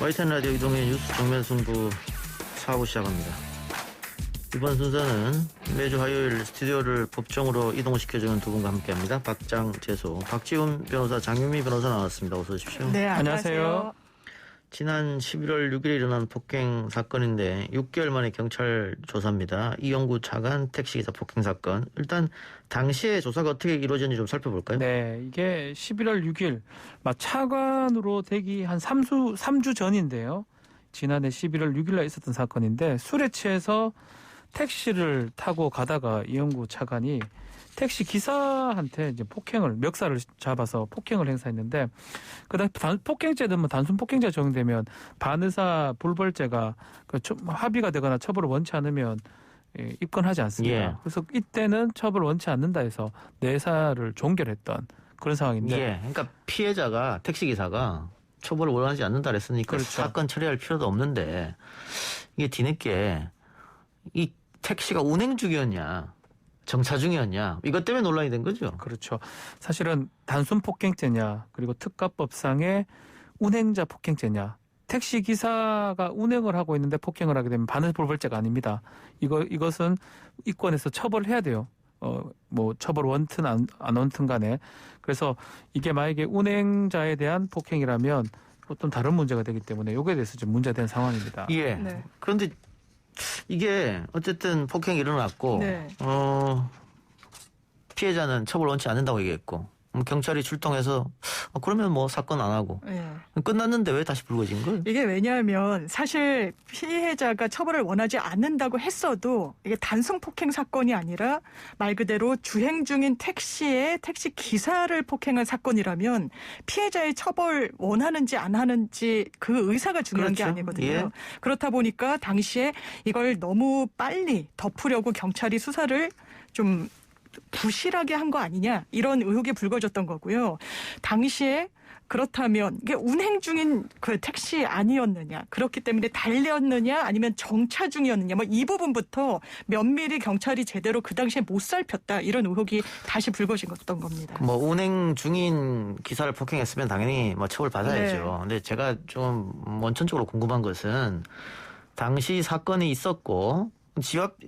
YTN 라디오 이동의 뉴스 정면 승부 4부 시작합니다. 이번 순서는 매주 화요일 스튜디오를 법정으로 이동시켜주는 두 분과 함께합니다. 박장재소, 박지훈 변호사, 장유미 변호사 나왔습니다. 어서 오십시오. 네, 안녕하세요. 지난 11월 6일에 일어난 폭행 사건인데 6개월 만에 경찰 조사입니다. 이용구 차관 택시기사 폭행 사건. 일단 당시에 조사가 어떻게 이루어졌는지 좀 살펴볼까요? 네, 이게 11월 6일 차관으로 되기 한 3주 전인데요. 지난해 11월 6일 날 있었던 사건인데 술에 취해서 택시를 타고 가다가 이용구 차관이 택시 기사한테 이제 멱살을 잡아서 폭행을 행사했는데, 그다음 폭행죄는 뭐 단순 폭행죄 적용되면 반의사 불벌죄가 합의가 되거나 처벌을 원치 않으면 입건하지 않습니다. 예. 그래서 이때는 처벌을 원치 않는다 해서 내사를 종결했던 그런 상황인데. 예. 그러니까 피해자가 택시기사가 처벌을 원하지 않는다 그랬으니까 그렇죠. 사건 처리할 필요도 없는데 이게 뒤늦게 이 택시가 운행 중이었냐 정차 중이었냐 이것 때문에 논란이 된 거죠. 그렇죠. 사실은 단순 폭행죄냐 그리고 특가법상의 운행자 폭행죄냐. 택시 기사가 운행을 하고 있는데 폭행을 하게 되면 반의불벌죄가 아닙니다. 이것은 이권에서 처벌해야 돼요. 뭐 처벌 원튼 안 원튼 간에. 그래서 이게 만약에 운행자에 대한 폭행이라면 어떤 다른 문제가 되기 때문에 이거에 대해서 좀 문제된 상황입니다. 예. 네. 그런데 이게 어쨌든 폭행이 일어났고 네. 피해자는 처벌 원치 않는다고 얘기했고 경찰이 출동해서 그러면 뭐 사건 안 하고 네. 끝났는데 왜 다시 불거진 거예요? 이게 왜냐하면 사실 피해자가 처벌을 원하지 않는다고 했어도 이게 단순 폭행 사건이 아니라 말 그대로 주행 중인 택시의 택시 기사를 폭행한 사건이라면 피해자의 처벌 원하는지 안 하는지 그 의사가 중요한 게 그렇죠. 아니거든요. 예. 그렇다 보니까 당시에 이걸 너무 빨리 덮으려고 경찰이 수사를 좀 부실하게 한 거 아니냐 이런 의혹이 불거졌던 거고요. 당시에 그렇다면 이게 운행 중인 그 택시 아니었느냐, 그렇기 때문에 달렸느냐 아니면 정차 중이었느냐, 뭐 이 부분부터 면밀히 경찰이 제대로 그 당시에 못 살폈다 이런 의혹이 다시 불거졌던 겁니다. 뭐 운행 중인 기사를 폭행했으면 당연히 뭐 처벌 받아야죠. 네. 근데 제가 좀 원천적으로 궁금한 것은 당시 사건이 있었고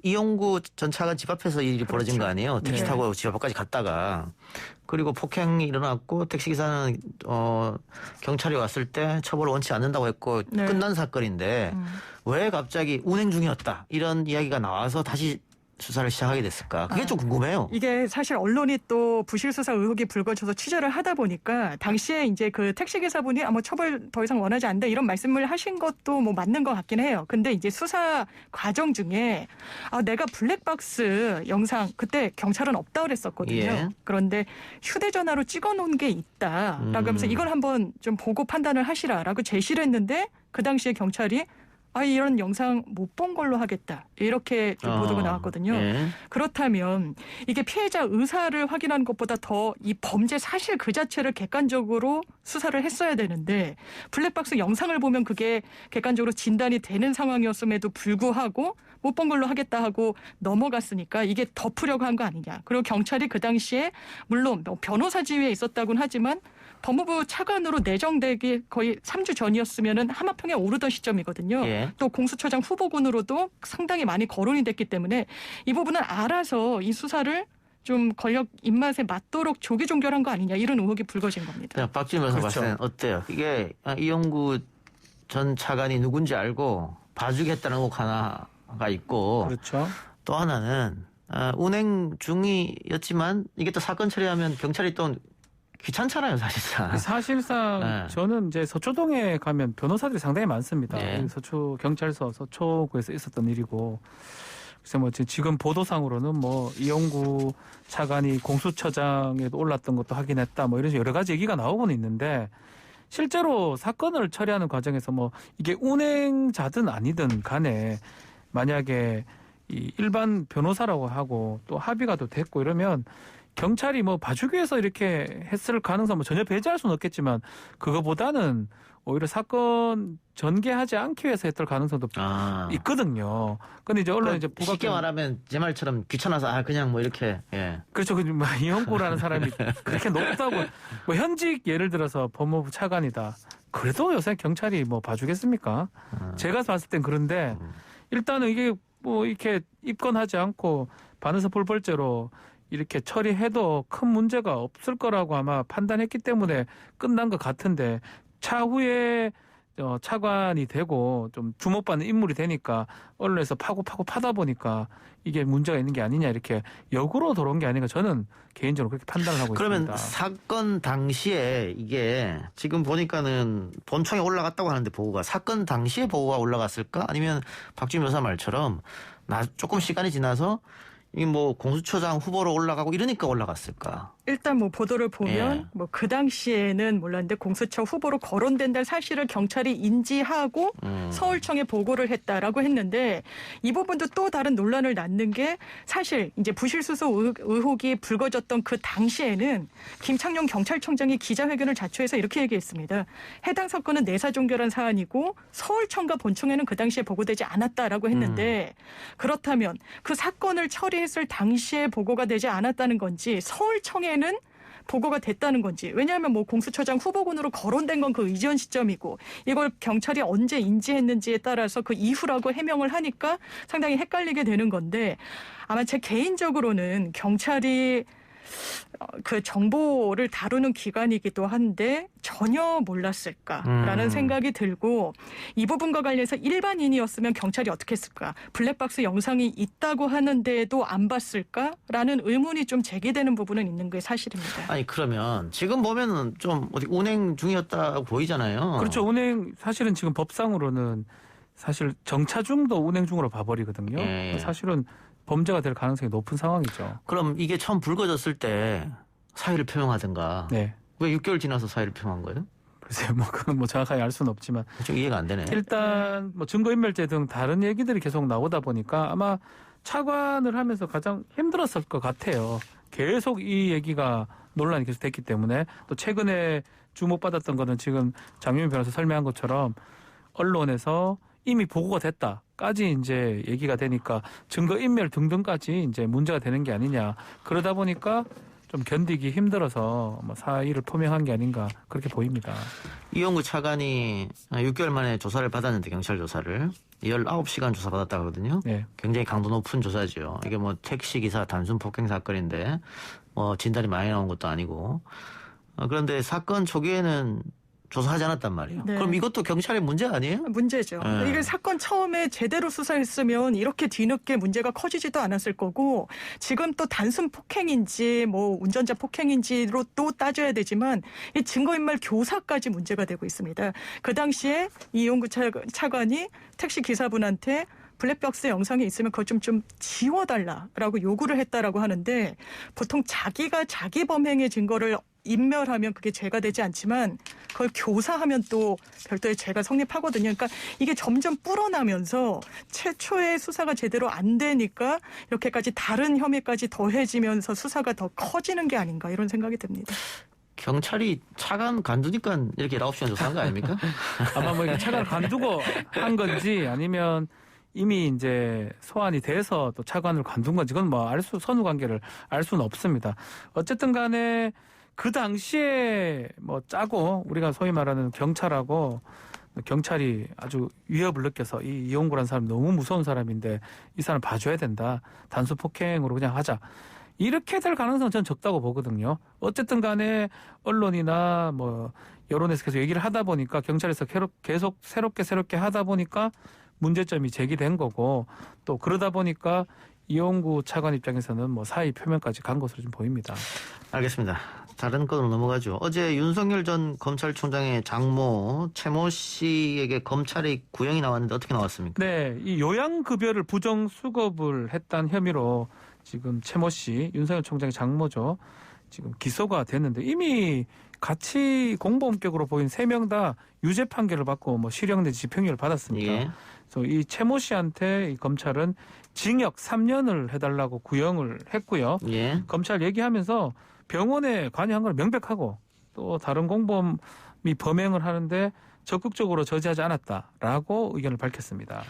이용구 전 차관 집 앞에서 이 일이 그렇죠. 벌어진 거 아니에요? 택시 네. 타고 집 앞까지 갔다가 그리고 폭행이 일어났고 택시기사는 경찰이 왔을 때 처벌을 원치 않는다고 했고 네. 끝난 사건인데 왜 갑자기 운행 중이었다 이런 이야기가 나와서 다시 수사를 시작하게 됐을까? 그게 좀 궁금해요. 이게 사실 언론이 또 부실 수사 의혹이 불거져서 취재를 하다 보니까 당시에 이제 그 택시 기사분이 뭐 처벌 더 이상 원하지 않는다 이런 말씀을 하신 것도 뭐 맞는 것 같긴 해요. 근데 이제 수사 과정 중에 내가 블랙박스 영상 그때 경찰은 없다 그랬었거든요. 예. 그런데 휴대전화로 찍어놓은 게 있다라고 하면서 이걸 한번 좀 보고 판단을 하시라라고 제시를 했는데 그 당시에 경찰이 이런 영상 못 본 걸로 하겠다. 이렇게 좀 보도가 나왔거든요. 예. 그렇다면 이게 피해자 의사를 확인하는 것보다 더 이 범죄 사실 그 자체를 객관적으로 수사를 했어야 되는데 블랙박스 영상을 보면 그게 객관적으로 진단이 되는 상황이었음에도 불구하고 못 본 걸로 하겠다 하고 넘어갔으니까 이게 덮으려고 한 거 아니냐. 그리고 경찰이 그 당시에 물론 변호사 지위에 있었다고는 하지만 법무부 차관으로 내정되기 거의 3주 전이었으면은 하마평에 오르던 시점이거든요. 예. 또 공수처장 후보군으로도 상당히 많이 거론이 됐기 때문에 이 부분은 알아서 이 수사를 좀 권력 입맛에 맞도록 조기종결한 거 아니냐 이런 의혹이 불거진 겁니다. 박지훈 변호사 그렇죠. 봤을 때는 어때요? 이게 이용구 전 차관이 누군지 알고 봐주겠다는 거 하나가 있고 그렇죠. 또 하나는 운행 중이었지만 이게 또 사건 처리하면 경찰이 또 귀찮잖아요, 사실상. 사실상 네. 저는 이제 서초동에 가면 변호사들이 상당히 많습니다. 네. 서초 경찰서 서초구에서 있었던 일이고, 그래서 뭐 지금 보도상으로는 뭐 이용구 차관이 공수처장에도 올랐던 것도 확인했다, 뭐 이런 여러 가지 얘기가 나오고는 있는데 실제로 사건을 처리하는 과정에서 뭐 이게 운행자든 아니든 간에 만약에 이 일반 변호사라고 하고 또 합의가 또 됐고 이러면. 경찰이 뭐 봐주기 위해서 이렇게 했을 가능성은 전혀 배제할 수는 없겠지만 그거보다는 오히려 사건 전개하지 않기 위해서 했을 가능성도 있거든요. 근데 이제 언론 이제 쉽게 말하면 제 말처럼 귀찮아서 그냥 뭐 이렇게 예. 그렇죠. 이용구라는 사람이 그렇게 높다고 뭐 현직 예를 들어서 법무부 차관이다. 그래도 요새 경찰이 뭐 봐주겠습니까? 제가 봤을 땐 그런데 일단은 이게 뭐 이렇게 입건하지 않고 반에서 불벌죄로 이렇게 처리해도 큰 문제가 없을 거라고 아마 판단했기 때문에 끝난 것 같은데 차후에 차관이 되고 좀 주목받는 인물이 되니까 언론에서 파고 파다 보니까 이게 문제가 있는 게 아니냐 이렇게 역으로 돌아온 게 아닌가 저는 개인적으로 그렇게 판단을 하고 그러면 있습니다. 사건 당시에 이게 지금 보니까는 본청에 올라갔다고 하는데 보고가 사건 당시에 보고가 올라갔을까? 아니면 박지훈 여사 말처럼 조금 시간이 지나서 이 뭐 공수처장 후보로 올라가고 이러니까 올라갔을까? 일단 뭐 보도를 보면 예. 뭐 그 당시에는 몰랐는데 공수처 후보로 거론된다는 사실을 경찰이 인지하고 서울청에 보고를 했다라고 했는데 이 부분도 또 다른 논란을 낳는 게 사실 이제 부실수소 의혹이 불거졌던 그 당시에는 김창룡 경찰청장이 기자회견을 자초해서 이렇게 얘기했습니다. 해당 사건은 내사종결한 사안이고 서울청과 본청에는 그 당시에 보고되지 않았다라고 했는데 그렇다면 그 사건을 처리했을 당시에 보고가 되지 않았다는 건지 서울청에 는 보고가 됐다는 건지 왜냐하면 뭐 공수처장 후보군으로 거론된 건 그 이전 시점이고 이걸 경찰이 언제 인지했는지에 따라서 그 이후라고 해명을 하니까 상당히 헷갈리게 되는 건데 아마 제 개인적으로는 경찰이 그 정보를 다루는 기관이기도 한데 전혀 몰랐을까라는 생각이 들고 이 부분과 관련해서 일반인이었으면 경찰이 어떻게 했을까? 블랙박스 영상이 있다고 하는데도 안 봤을까라는 의문이 좀 제기되는 부분은 있는 게 사실입니다. 아니 그러면 지금 보면은 좀 어디 운행 중이었다고 보이잖아요. 그렇죠. 운행 사실은 지금 법상으로는 사실 정차 중도 운행 중으로 봐버리거든요. 예. 사실은 범죄가 될 가능성이 높은 상황이죠. 그럼 이게 처음 불거졌을 때 사의를 표명하든가 네. 왜 6개월 지나서 사의를 표명한 거예요? 글쎄요, 뭐 그건 뭐 정확하게 알 수는 없지만 좀 이해가 안 되네. 일단 뭐 증거인멸죄 등 다른 얘기들이 계속 나오다 보니까 아마 차관을 하면서 가장 힘들었을 것 같아요. 계속 이 얘기가 논란이 계속 됐기 때문에 또 최근에 주목받았던 거는 지금 장윤 변호사 설명한 것처럼 언론에서 이미 보고가 됐다까지 이제 얘기가 되니까 증거인멸 등등까지 이제 문제가 되는 게 아니냐. 그러다 보니까 좀 견디기 힘들어서 뭐 사의를 표명한 게 아닌가 그렇게 보입니다. 이용구 차관이 6개월 만에 조사를 받았는데 경찰 조사를 19시간 조사받았다고 하거든요. 네. 굉장히 강도 높은 조사죠. 이게 뭐 택시기사 단순 폭행 사건인데 뭐 진단이 많이 나온 것도 아니고 그런데 사건 초기에는 조사하지 않았단 말이에요. 네. 그럼 이것도 경찰의 문제 아니에요? 문제죠. 네. 이게 사건 처음에 제대로 수사했으면 이렇게 뒤늦게 문제가 커지지도 않았을 거고 지금 또 단순 폭행인지 뭐 운전자 폭행인지로 또 따져야 되지만 이 증거인멸 교사까지 문제가 되고 있습니다. 그 당시에 이용구 차관이 택시 기사분한테 블랙박스 영상이 있으면 그걸 좀 지워달라라고 요구를 했다라고 하는데 보통 자기가 자기 범행의 증거를 인멸하면 그게 죄가 되지 않지만 그걸 교사하면 또 별도의 죄가 성립하거든요. 그러니까 이게 점점 불어나면서 최초의 수사가 제대로 안 되니까 이렇게까지 다른 혐의까지 더해지면서 수사가 더 커지는 게 아닌가 이런 생각이 듭니다. 경찰이 차관 간두니까 이렇게 19시간 조사한 거 아닙니까? 아마 뭐 이게 차관을 관두고 한 건지 아니면 이미 이제 소환이 돼서 또 차관을 관둔 건지 그건 뭐 선후 관계를 알 수는 없습니다. 어쨌든 간에 그 당시에 뭐 짜고 우리가 소위 말하는 경찰이 아주 위협을 느껴서 이 이용구라는 사람이 너무 무서운 사람인데 이 사람 봐줘야 된다. 단순 폭행으로 그냥 하자. 이렇게 될 가능성은 저는 적다고 보거든요. 어쨌든 간에 언론이나 뭐 여론에서 계속 얘기를 하다 보니까 경찰에서 계속 새롭게 하다 보니까 문제점이 제기된 거고 또 그러다 보니까 이용구 차관 입장에서는 뭐 사의 표명까지 간 것으로 좀 보입니다. 알겠습니다. 다른 건으로 넘어가죠. 어제 윤석열 전 검찰총장의 장모 최모 씨에게 검찰의 구형이 나왔는데 어떻게 나왔습니까? 네, 이 요양급여를 부정수급을 했다는 혐의로 지금 최모 씨, 윤석열 총장의 장모죠. 지금 기소가 됐는데 이미 같이 공범격으로 보인 3명 다 유죄 판결을 받고 뭐 실형 내지 집행유예를 받았습니다. 예. 그래서 이 최모 씨한테 이 검찰은 징역 3년을 해달라고 구형을 했고요. 예. 검찰 얘기하면서 병원에 관여한 걸 명백하고 또 다른 공범이 범행을 하는데 적극적으로 저지하지 않았다라고 의견을 밝혔습니다.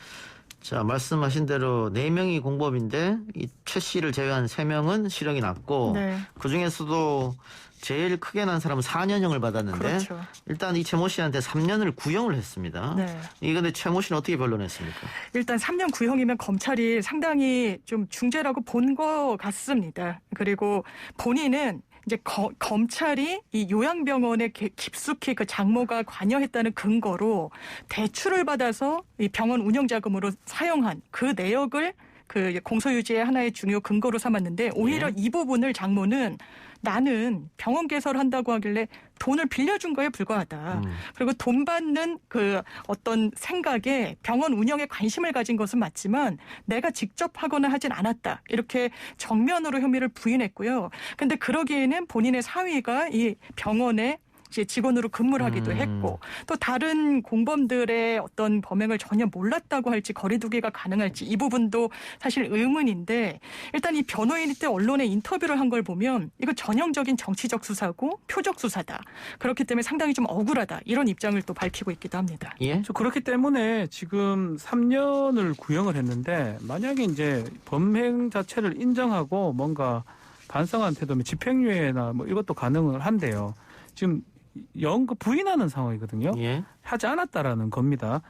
자, 말씀하신 대로 4명이 공범인데 이 최 씨를 제외한 3명은 실형이 났고 네. 그중에서도 제일 크게 난 사람은 4년형을 받았는데 그렇죠. 일단 이 최모 씨한테 3년을 구형을 했습니다. 네. 이 근데 최모 씨는 어떻게 변론했습니까? 일단 3년 구형이면 검찰이 상당히 좀 중죄라고 본 것 같습니다. 그리고 본인은 이제 검찰이 이 요양병원에 깊숙이 그 장모가 관여했다는 근거로 대출을 받아서 이 병원 운영 자금으로 사용한 그 내역을 그 공소유지의 하나의 중요 근거로 삼았는데 오히려 이 부분을 장모는 나는 병원 개설한다고 하길래 돈을 빌려준 거에 불과하다. 그리고 돈 받는 그 어떤 생각에 병원 운영에 관심을 가진 것은 맞지만 내가 직접 하거나 하진 않았다. 이렇게 정면으로 혐의를 부인했고요. 근데 그러기에는 본인의 사위가 이 병원에 이제 직원으로 근무를 하기도 했고 또 다른 공범들의 어떤 범행을 전혀 몰랐다고 할지 거리두기가 가능할지 이 부분도 사실 의문인데 일단 이 변호인이 때 언론에 인터뷰를 한 걸 보면 이거 전형적인 정치적 수사고 표적 수사다. 그렇기 때문에 상당히 좀 억울하다. 이런 입장을 또 밝히고 있기도 합니다. 예? 그렇기 때문에 지금 3년을 구형을 했는데 만약에 이제 범행 자체를 인정하고 뭔가 반성한 태도면 집행유예나 뭐 이것도 가능을 한데요. 지금 영 부인하는 상황이거든요. 예. 하지 않았다라는 겁니다.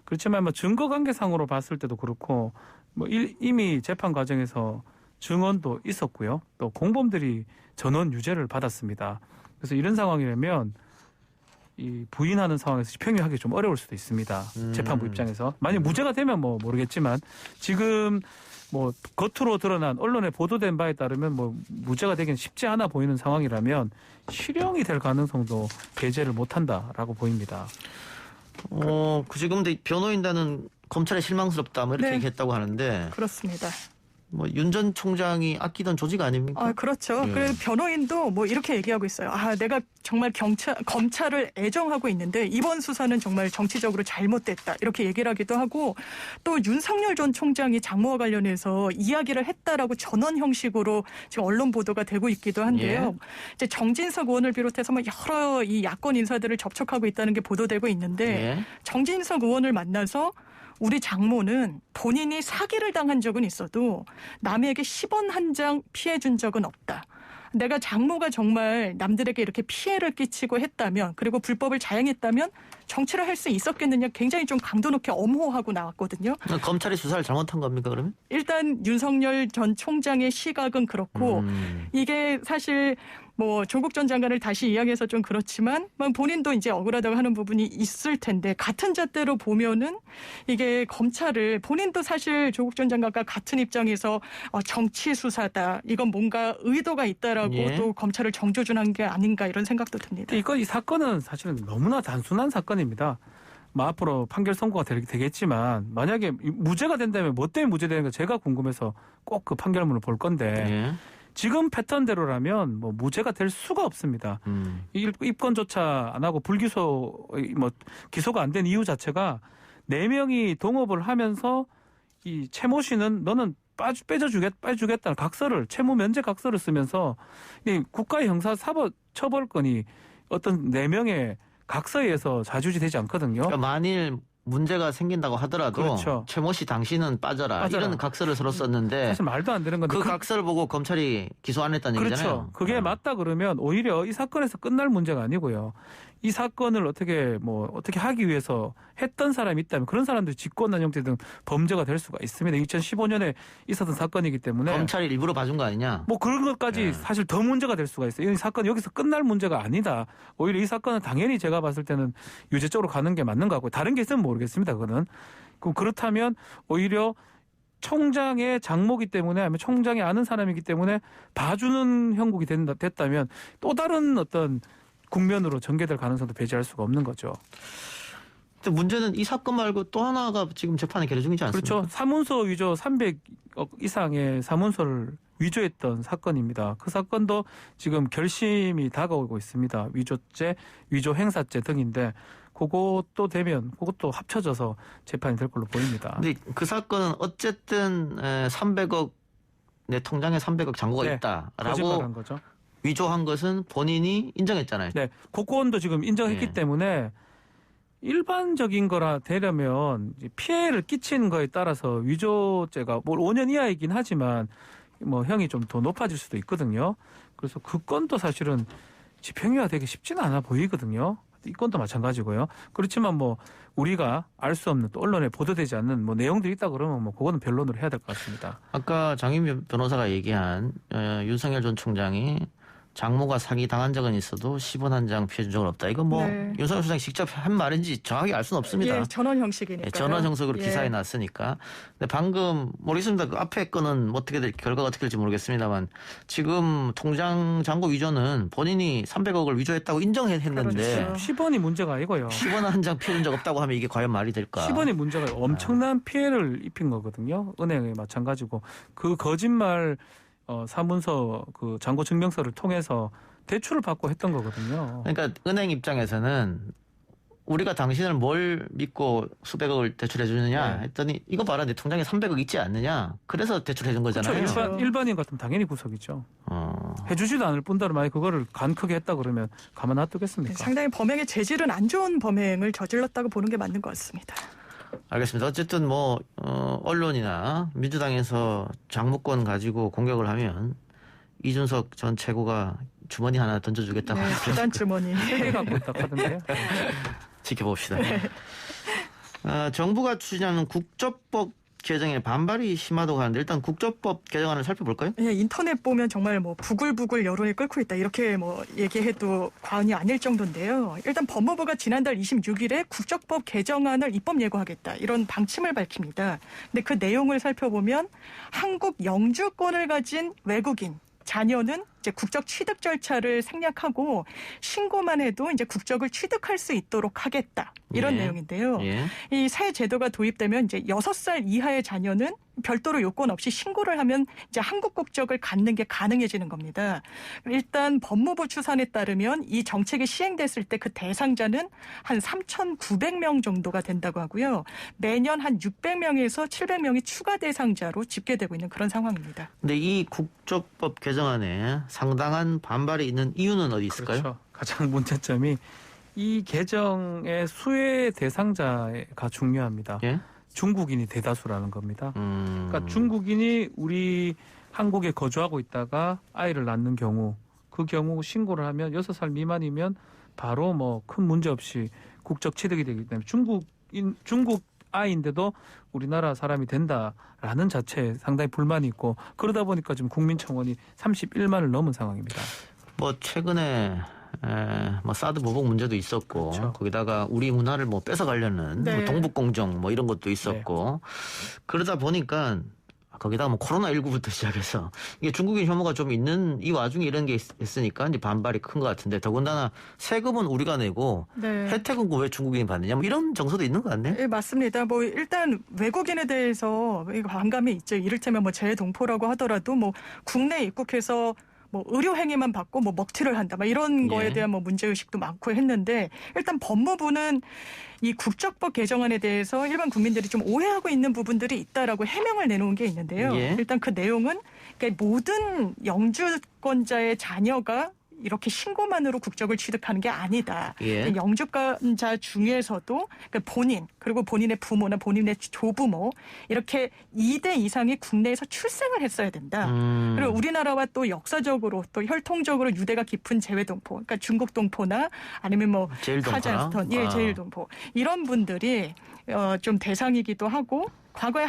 그렇지만 뭐 증거관계상으로 봤을 때도 그렇고 뭐 이미 재판 과정에서 증언도 있었고요. 또 공범들이 전원 유죄를 받았습니다. 그래서 이런 상황이라면 이 부인하는 상황에서 집행유예하기 좀 어려울 수도 있습니다. 재판부 입장에서 만약 무죄가 되면 뭐 모르겠지만 지금 뭐 겉으로 드러난 언론에 보도된 바에 따르면 뭐 무죄가 되기는 쉽지 않아 보이는 상황이라면 실형이 될 가능성도 배제를 못한다라고 보입니다. 지금 근데 변호인단은 검찰에 실망스럽다 뭐 이렇게 네. 얘기했다고 하는데 그렇습니다. 뭐 윤 전 총장이 아끼던 조직 아닙니까? 그렇죠. 예. 그래서 변호인도 뭐 이렇게 얘기하고 있어요. 내가 정말 검찰을 애정하고 있는데 이번 수사는 정말 정치적으로 잘못됐다. 이렇게 얘기를 하기도 하고 또 윤석열 전 총장이 장모와 관련해서 이야기를 했다라고 전원 형식으로 지금 언론 보도가 되고 있기도 한데요. 예. 이제 정진석 의원을 비롯해서 뭐 여러 이 야권 인사들을 접촉하고 있다는 게 보도되고 있는데 예. 정진석 의원을 만나서 우리 장모는 본인이 사기를 당한 적은 있어도 남에게 10원 한 장 피해 준 적은 없다. 내가 장모가 정말 남들에게 이렇게 피해를 끼치고 했다면 그리고 불법을 자행했다면 정치를 할 수 있었겠느냐 굉장히 좀 강도 높게 엄호하고 나왔거든요. 검찰이 수사를 잘못한 겁니까 그러면? 일단 윤석열 전 총장의 시각은 그렇고 이게 사실 뭐 조국 전 장관을 다시 이야기해서 좀 그렇지만 본인도 이제 억울하다고 하는 부분이 있을 텐데 같은 잣대로 보면은 이게 검찰을 본인도 사실 조국 전 장관과 같은 입장에서 정치 수사다. 이건 뭔가 의도가 있다라고 예. 또 검찰을 정조준한 게 아닌가 이런 생각도 듭니다. 이 사건은 사실은 너무나 단순한 사건입니다. 뭐 앞으로 판결 선고가 되겠지만 만약에 무죄가 된다면 뭐 때문에 무죄되는가 제가 궁금해서 꼭 그 판결문을 볼 건데 예. 지금 패턴대로라면 뭐 무죄가 될 수가 없습니다. 입건조차 안 하고 불기소 뭐 기소가 안 된 이유 자체가 4명이 동업을 하면서 이 최모 씨는 너는 빼주겠다는 각서를 채무 면제 각서를 쓰면서 이 국가의 형사사법 처벌권이 어떤 4명의 각서에 의해서 좌지우지되지 않거든요. 그러니까 만일 문제가 생긴다고 하더라도 그렇죠. 최모 씨 당신은 빠져라. 이런 각서를 서로 썼는데 사실 말도 안 되는 건데 그 각서를 보고 검찰이 기소 안 했다는 얘기잖아요. 그렇죠. 그게 맞다 그러면 오히려 이 사건에서 끝날 문제가 아니고요. 이 사건을 어떻게 하기 위해서 했던 사람이 있다면 그런 사람들이 직권남용 등 범죄가 될 수가 있습니다. 2015년에 있었던 사건이기 때문에 검찰이 일부러 봐준 거 아니냐? 뭐 그런 것까지 사실 더 문제가 될 수가 있어요. 이 사건 여기서 끝날 문제가 아니다. 오히려 이 사건은 당연히 제가 봤을 때는 유죄 쪽으로 가는 게 맞는 것 같고요. 다른 게 있으면 모르겠습니다. 그거는. 그렇다면 오히려 총장의 장모기 때문에 아니면 총장이 아는 사람이기 때문에 봐주는 형국이 됐다면 또 다른 어떤 국면으로 전개될 가능성도 배제할 수가 없는 거죠. 근데 문제는 이 사건 말고 또 하나가 지금 재판에 계류 중이지 않습니까? 그렇죠. 사문서 위조 300억 이상의 사문서를 위조했던 사건입니다. 그 사건도 지금 결심이 다가오고 있습니다. 위조죄, 위조행사죄 등인데 그것도 되면 그것도 합쳐져서 재판이 될 걸로 보입니다. 근데 그 사건은 어쨌든 300억 내 통장에 300억 잔고가 네, 있다라고 거짓말한 거죠. 위조한 것은 본인이 인정했잖아요. 네, 고건도 지금 인정했기 네. 때문에 일반적인 거라 되려면 이제 피해를 끼친 거에 따라서 위조죄가 뭐 5년 이하이긴 하지만 뭐 형이 좀 더 높아질 수도 있거든요. 그래서 그 건도 사실은 집행유예 되기 쉽지는 않아 보이거든요. 이 건도 마찬가지고요. 그렇지만 뭐 우리가 알 수 없는 또 언론에 보도되지 않는 뭐 내용들이 있다 그러면 뭐 그거는 변론으로 해야 될 것 같습니다. 아까 장인 변호사가 얘기한 윤석열 전 총장이 장모가 사기 당한 적은 있어도 10원 한 장 피해 준 적은 없다. 이건 뭐 네. 윤석열 총장이 직접 한 말인지 정확히 알 수는 없습니다. 예, 전원 형식이니까. 전원 형식으로 예. 기사에 났으니까. 근데 방금 모르겠습니다. 그 앞에 거는 어떻게 결과가 어떻게 될지 모르겠습니다만 지금 통장 잔고 위조는 본인이 300억을 위조했다고 인정했는데 그렇죠. 10원이 문제가 아니고요. 10원 한 장 피해 준 적 없다고 하면 이게 과연 말이 될까? 10원이 문제가 엄청난 피해를 입힌 거거든요. 은행에 마찬가지고 그 거짓말 사문서 그 잔고 증명서를 통해서 대출을 받고 했던 거거든요. 그러니까 은행 입장에서는 우리가 당신을 뭘 믿고 수백억을 대출해 주느냐 네. 했더니 이거 봐라 내 통장에 300억 있지 않느냐 그래서 대출해 준 거잖아요. 그렇죠. 일반인 같으면 당연히 구속이죠. 해주지도 않을 뿐더러 만약 그거를 간 크게 했다 그러면 가만 놔두겠습니까? 네, 상당히 범행의 재질은 안 좋은 범행을 저질렀다고 보는 게 맞는 것 같습니다. 알겠습니다. 어쨌든 뭐 언론이나 민주당에서 장무권 가지고 공격을 하면 이준석 전 최고가 주머니 하나 던져주겠다고 네, 부단 주머니. 세개 갖고 있다 하던데요. 지켜봅시다. 정부가 추진하는 국조법 개정에 반발이 심하다고 하는데 일단 국조법 개정안을 살펴볼까요? 예, 인터넷 보면 정말 뭐 부글부글 여론이 끓고 있다 이렇게 뭐 얘기해도 과언이 아닐 정도인데요. 일단 법무부가 지난달 26일에 국적법 개정안을 입법 예고하겠다 이런 방침을 밝힙니다. 근데 그 내용을 살펴보면 한국 영주권을 가진 외국인 자녀는 이제 국적 취득 절차를 생략하고 신고만 해도 이제 국적을 취득할 수 있도록 하겠다. 이런 예. 내용인데요. 예. 이 새 제도가 도입되면 이제 6살 이하의 자녀는 별도로 요건 없이 신고를 하면 이제 한국 국적을 갖는 게 가능해지는 겁니다. 일단 법무부 추산에 따르면 이 정책이 시행됐을 때 그 대상자는 한 3,900명 정도가 된다고 하고요. 매년 한 600명에서 700명이 추가 대상자로 집계되고 있는 그런 상황입니다. 근데 이 국조법 개정안에 상당한 반발이 있는 이유는 어디 있을까요? 그렇죠. 가장 문제점이 이 개정의 수혜 대상자가 중요합니다. 예? 중국인이 대다수라는 겁니다. 그러니까 음. 중국인이 우리 한국에 거주하고 있다가 아이를 낳는 경우 그 경우 신고를 하면 6살 미만이면 바로 뭐 큰 문제 없이 국적 취득이 되기 때문에 중국 아이인데도 우리나라 사람이 된다라는 자체에 상당히 불만이 있고 그러다 보니까 지금 국민청원이 31만을 넘은 상황입니다. 뭐 최근에 뭐 사드 보복 문제도 있었고 그렇죠. 거기다가 우리 문화를 뭐 뺏어가려는 네. 뭐 동북공정 뭐 이런 것도 있었고 그러다 보니까 거기다가 뭐 코로나19부터 시작해서 이게 중국인 혐오가 좀 있는 이 와중에 이런 게 있으니까 이제 반발이 큰 것 같은데 더군다나 세금은 우리가 내고 네. 혜택은 왜 중국인이 받느냐 뭐 이런 정서도 있는 것 같네. 예, 맞습니다. 뭐 일단 외국인에 대해서 반감이 있죠. 이를테면 뭐 재동포라고 하더라도 뭐 국내에 입국해서 뭐 의료 행위만 받고 뭐 먹튀를 한다, 막 이런 거에 예. 대한 뭐 문제 의식도 많고 했는데 일단 법무부는 이 국적법 개정안에 대해서 일반 국민들이 좀 오해하고 있는 부분들이 있다라고 해명을 내놓은 게 있는데요. 예. 일단 그 내용은 그러니까 모든 영주권자의 자녀가 이렇게 신고만으로 국적을 취득하는 게 아니다. 예. 영주권자 중에서도 그러니까 본인 그리고 본인의 부모나 본인의 조부모 이렇게 2대 이상이 국내에서 출생을 했어야 된다. 그리고 우리나라와 또 역사적으로 또 혈통적으로 유대가 깊은 재외동포, 그러니까 중국 동포나 아니면 뭐 제일동포나? 카자흐스탄, 예, 제일동포 이런 분들이 좀 대상이기도 하고 과거에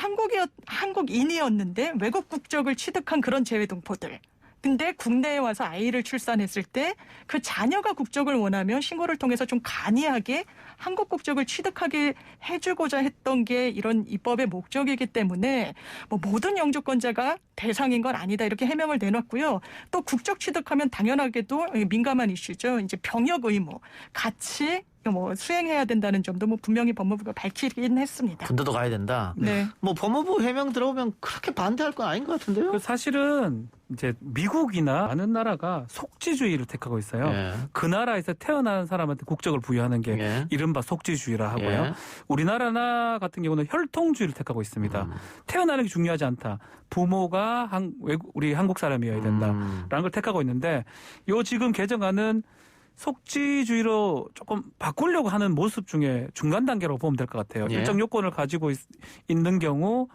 한국인이었는데 외국 국적을 취득한 그런 재외동포들. 근데 국내에 와서 아이를 출산했을 때 그 자녀가 국적을 원하면 신고를 통해서 좀 간이하게 한국 국적을 취득하게 해주고자 했던 게 이런 입법의 목적이기 때문에 뭐 모든 영주권자가 대상인 건 아니다 이렇게 해명을 내놨고요. 또 국적 취득하면 당연하게도 민감한 이슈죠. 이제 병역 의무 같이 뭐 수행해야 된다는 점도 뭐 분명히 법무부가 밝히긴 했습니다. 군대도 가야 된다. 네. 뭐 법무부 해명 들어보면 그렇게 반대할 건 아닌 것 같은데요. 그 사실은 이제 미국이나 많은 나라가 속지주의를 택하고 있어요. 예. 그 나라에서 태어난 사람한테 국적을 부여하는 게 예. 이른바 속지주의라 하고요. 예. 우리나라 같은 경우는 혈통주의를 택하고 있습니다. 태어나는 게 중요하지 않다. 부모가 우리 한국 사람이어야 된다라는 걸 택하고 있는데 요 지금 개정안은 속지주의로 조금 바꾸려고 하는 모습 중에 중간 단계라고 보면 될 것 같아요. 예. 일정 요건을 가지고 있는 경우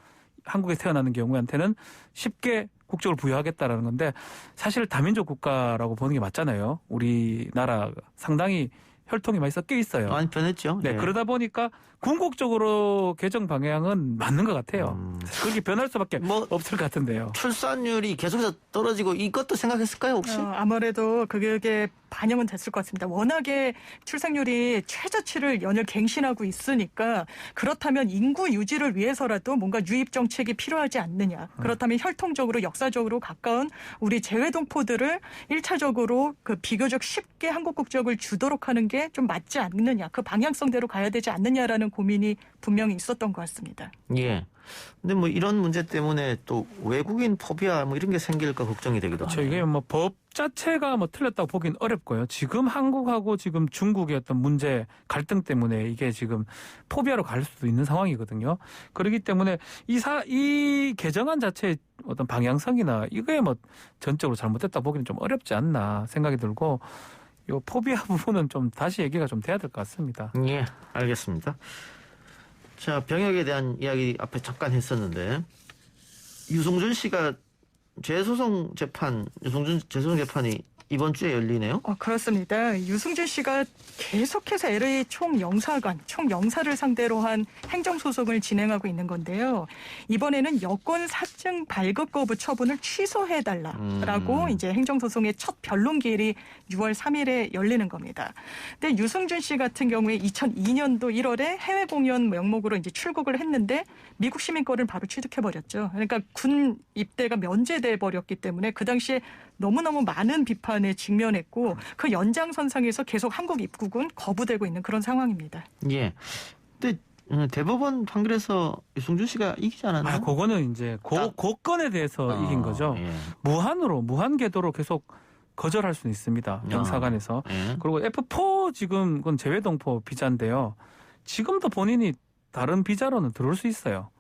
한국에 태어나는 경우한테는 쉽게 국적을 부여하겠다라는 건데 사실 다민족 국가라고 보는 게 맞잖아요. 우리나라 상당히 혈통이 많이 섞여 있어요. 많이 변했죠. 네, 예. 그러다 보니까 궁극적으로 개정 방향은 맞는 것 같아요. 그렇게 변할 수밖에 뭐 없을 것 같은데요. 출산율이 계속해서 떨어지고 이것도 생각했을까요 혹시? 아무래도 그게 반영은 됐을 것 같습니다. 워낙에 출생률이 최저치를 연일 갱신하고 있으니까 그렇다면 인구 유지를 위해서라도 뭔가 유입 정책이 필요하지 않느냐. 그렇다면 혈통적으로 역사적으로 가까운 우리 재외동포들을 1차적으로 그 비교적 쉽게 한국 국적을 주도록 하는 게 좀 맞지 않느냐. 그 방향성대로 가야 되지 않느냐라는 고민이 분명히 있었던 것 같습니다. 예. 근데 뭐 이런 문제 때문에 또 외국인 포비아 뭐 이런 게 생길까 걱정이 되기도 그렇죠. 하네요. 이게 뭐 법 자체가 뭐 틀렸다고 보긴 어렵고요. 지금 한국하고 지금 중국의 어떤 문제 갈등 때문에 이게 지금 포비아로 갈 수도 있는 상황이거든요. 그렇기 때문에 이 개정안 자체의 어떤 방향성이나 이거에 뭐 전적으로 잘못됐다 보기는 좀 어렵지 않나 생각이 들고 요 포비아 부분은 좀 다시 얘기가 좀 돼야 될 것 같습니다. 예, 알겠습니다. 자, 병역에 대한 이야기 앞에 잠깐 했었는데 유승준 씨가 재소송 재판이 이번 주에 열리네요. 그렇습니다. 유승준 씨가 계속해서 LA 총영사를 상대로 한 행정소송을 진행하고 있는 건데요. 이번에는 여권 사증 발급 거부 처분을 취소해달라라고 이제 행정소송의 첫 변론 기일이 6월 3일에 열리는 겁니다. 근데 유승준 씨 같은 경우에 2002년도 1월에 해외 공연 명목으로 이제 출국을 했는데 미국 시민권을 바로 취득해버렸죠. 그러니까 군 입대가 면제돼 버렸기 때문에 그 당시에 너무너무 많은 비판에 직면했고 그 연장선상에서 계속 한국 입국은 거부되고 있는 그런 상황입니다. 예. 근데 대법원 판결에서 유승준 씨가 이기지 않았나요? 그거는 이제 그 건에 대해서 이긴 거죠. 예. 무한 궤도로 계속 거절할 수는 있습니다. 영사관에서. 예. 그리고 F4 지금 그건 재외동포 비자인데요. 지금도 본인이 다른 비자로는 들어올 수 있어요.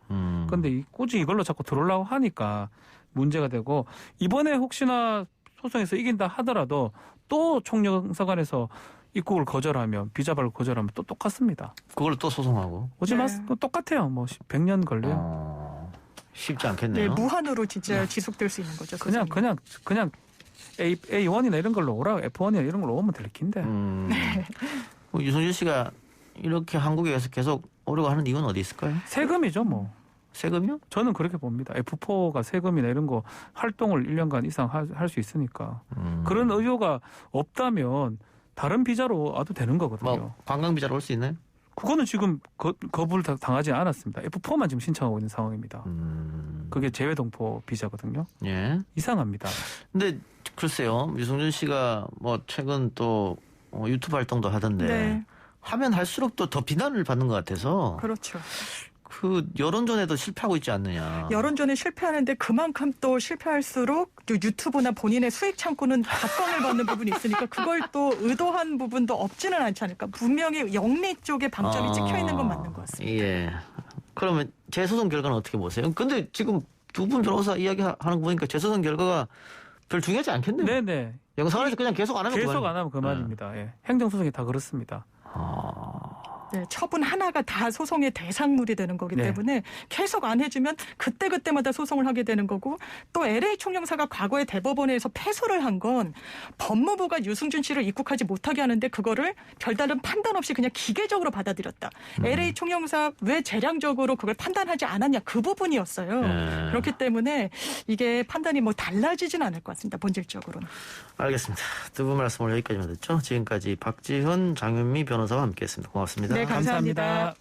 그런데 굳이 이걸로 자꾸 들어오려고 하니까 문제가 되고 이번에 혹시나 소송에서 이긴다 하더라도 또 총영사관에서 입국을 거절하면 비자 발급 거절하면 또 똑같습니다. 그걸 또 소송하고. 오지 네. 마세요. 똑같아요. 뭐 100년 걸려요. 쉽지 네, 않겠네요. 무한으로 진짜 지속될 수 있는 거죠. 그냥 A1이나 이런 걸로 오라 F1이나 이런 걸로 오면 될 긴데. 뭐 유승준 씨가 이렇게 한국에 와서 계속 오려고 하는 이유는 어디 있을까요? 세금이죠, 뭐. 세금이요? 저는 그렇게 봅니다. F4가 세금이나 이런 거 활동을 1년간 이상 할 수 있으니까. 그런 의료가 없다면 다른 비자로 와도 되는 거거든요. 뭐 관광 비자로 올 수 있나요? 그거는 지금 거부를 당하지 않았습니다. F4만 지금 신청하고 있는 상황입니다. 그게 재외동포 비자거든요. 예. 이상합니다. 근데 글쎄요, 유승준 씨가 뭐 최근 또 유튜브 활동도 하던데 네. 하면 할수록 또 더 비난을 받는 것 같아서 그렇죠. 그 여론전에도 실패하고 있지 않느냐. 여론전에 실패하는데 그만큼 또 실패할수록 또 유튜브나 본인의 수익 창고는 각광을 받는 부분이 있으니까 그걸 또 의도한 부분도 없지는 않지 않을까. 분명히 영리 쪽에 방점이 찍혀 있는 건 맞는 것 같습니다. 예. 그러면 재소송 결과는 어떻게 보세요? 근데 지금 두 분 변호사 이야기하는 거 보니까 재소송 결과가 별 중요하지 않겠네요. 네네. 영사관에서 그냥 계속 안 하면 계속 안 하면 그만입니다. 예. 행정소송이 다 그렇습니다. 네, 처분 하나가 다 소송의 대상물이 되는 거기 네. 때문에 계속 안 해주면 그때마다 소송을 하게 되는 거고 또 LA 총영사가 과거에 대법원에서 패소를 한 건 법무부가 유승준 씨를 입국하지 못하게 하는데 그거를 별다른 판단 없이 그냥 기계적으로 받아들였다. LA 총영사 왜 재량적으로 그걸 판단하지 않았냐 그 부분이었어요. 네. 그렇기 때문에 이게 판단이 뭐 달라지진 않을 것 같습니다. 본질적으로는. 알겠습니다. 두 분 말씀 오늘 여기까지만 듣죠. 지금까지 박지훈, 장윤미 변호사와 함께했습니다. 고맙습니다. 네, 감사합니다.